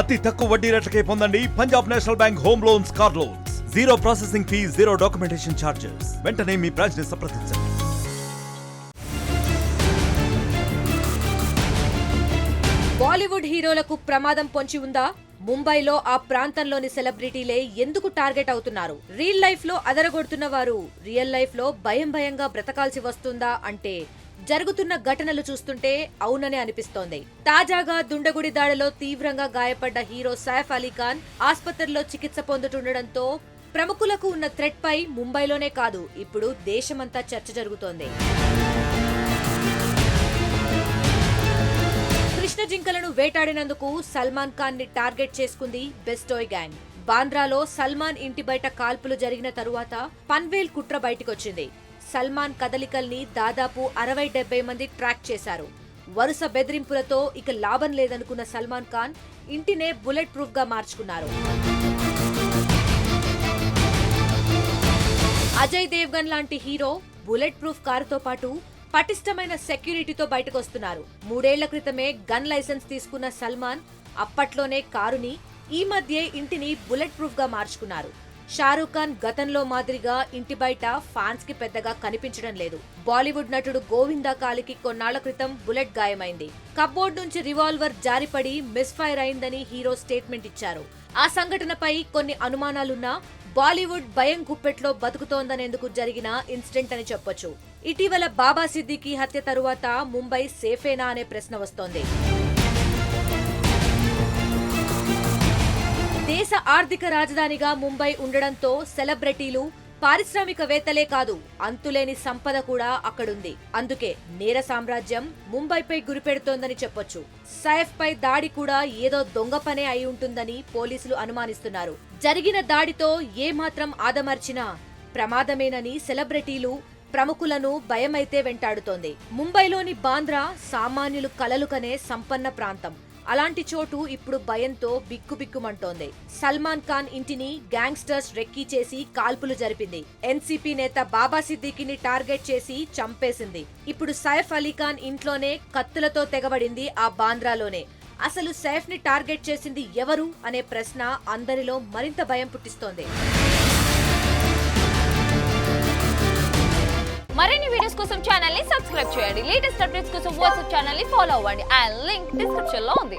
అతి తక్కువ వడ్డీ రేట్లకే పొందండి Punjab national bank home loans, car loans. Zero processing fee, zero documentation charges. వెంటనే మీ బ్రాంచ్ ని సంప్రదించండి. బాలీవుడ్ హీరోలకు ప్రమాదం పొంచి ఉందా? ముంబైలో ఆ ప్రాంతంలోని సెలబ్రిటీలే ఎందుకు టార్గెట్ అవుతున్నారు? రియల్ లైఫ్ లో అదరగొడుతున్న వారు రియల్ లైఫ్ లో భయంగా బ్రతకాల్సి వస్తుందా అంటే జరుగుతున్న ఘటనలు చూస్తుంటే అవుననే అనిపిస్తోంది. తాజాగా దుండగుడి దాడిలో తీవ్రంగా గాయపడ్డ హీరో సైఫ్ అలీ ఖాన్ ఆస్పత్రిలో చికిత్స పొందుతుండటంతో ప్రముఖులకు ఉన్న థ్రెట్ పై ముంబైలోనే కాదు ఇప్పుడు దేశమంతా చర్చ జరుగుతోంది. కృష్ణ జింకలను వేటాడినందుకు సల్మాన్ ఖాన్ ని టార్గెట్ చేసుకుంది బెస్టోయ్ గ్యాంగ్. బాంద్రాలో సల్మాన్ ఇంటి బయట కాల్పులు జరిగిన తరువాత పన్వేల్ కుట్ర బయటికొచ్చింది. సల్మాన్ కదలికల్ని దాదాపు 60-70 మంది ట్రాక్ చేశారు. వరుస బెదిరింపులతో ఇక లాభం లేదనుకున్న సల్మాన్ ఖాన్ ఇంటినే బుల్లెట్ ప్రూఫ్ గా మార్చుకున్నారు. అజయ్ దేవ్గన్ లాంటి హీరో బుల్లెట్ ప్రూఫ్ కారుతో పాటు పటిష్టమైన సెక్యూరిటీతో బయటకొస్తున్నారు. 3 ఏళ్ల క్రితమే గన్ లైసెన్స్ తీసుకున్న సల్మాన్ అప్పట్లోనే కారుని, ఈ మధ్యే ఇంటిని బుల్లెట్ ప్రూఫ్ గా మార్చుకున్నారు. షారూక్ ఖాన్ గతంలో మాదిరిగా ఇంటి బయట ఫ్యాన్స్ కి పెద్దగా కనిపించడం లేదు. బాలీవుడ్ నటుడు గోవిందా కాలికి కొన్నాళ్ల క్రితం బుల్లెట్ గాయమైంది. కప్బోర్డ్ నుంచి రివాల్వర్ జారిపడి మిస్ఫైర్ అయిందని హీరో స్టేట్మెంట్ ఇచ్చారు. ఆ సంఘటనపై కొన్ని అనుమానాలున్నా బాలీవుడ్ భయం గుప్పెట్లో బతుకుతోందనేందుకు జరిగిన ఇన్సిడెంట్ అని చెప్పొచ్చు. ఇటీవల బాబా సిద్దికీ హత్య తరువాత ముంబై సేఫేనా అనే ప్రశ్న వస్తోంది. దేశ ఆర్థిక రాజధానిగా ముంబై ఉండడంతో సెలబ్రిటీలు, పారిశ్రామికవేత్తలే కాదు అంతులేని సంపద కూడా అక్కడుంది. అందుకే నేర సామ్రాజ్యం ముంబైపై గురిపెడుతోందని చెప్పొచ్చు. సైఫ్ పై దాడి కూడా ఏదో దొంగ పనే అయి ఉంటుందని పోలీసులు అనుమానిస్తున్నారు. జరిగిన దాడితో ఏమాత్రం ఆదమర్చినా ప్రమాదమేనని సెలబ్రిటీలు, ప్రముఖులను భయమైతే వెంటాడుతోంది. ముంబైలోని బాంద్రా సామాన్యులు కలలు కనే సంపన్న ప్రాంతం. అలాంటి చోటు ఇప్పుడు భయంతో బిక్కుబిక్కుమంటోంది. సల్మాన్ ఖాన్ ఇంటిని గ్యాంగ్స్టర్స్ రెక్కీ చేసి కాల్పులు జరిపింది. ఎన్సీపీ నేత బాబా సిద్దికీని టార్గెట్ చేసి చంపేసింది. ఇప్పుడు సైఫ్ అలీ ఖాన్ ఇంట్లోనే కత్తులతో తెగబడింది ఆ బాంద్రాలోనే. అసలు సైఫ్ ని టార్గెట్ చేసింది ఎవరు అనే ప్రశ్న అందరిలో మరింత భయం పుట్టిస్తోంది. మరిన్ని వీడియోస్ కోసం ఛానల్ ని సబ్స్క్రైబ్ చేయండి. లేటెస్ట్ అప్డేట్స్ కోసం వాట్సాప్ ఛానల్ ని ఫాలో అవ్వండి. ఆ లింక్ డిస్క్రిప్షన్ లో ఉంది.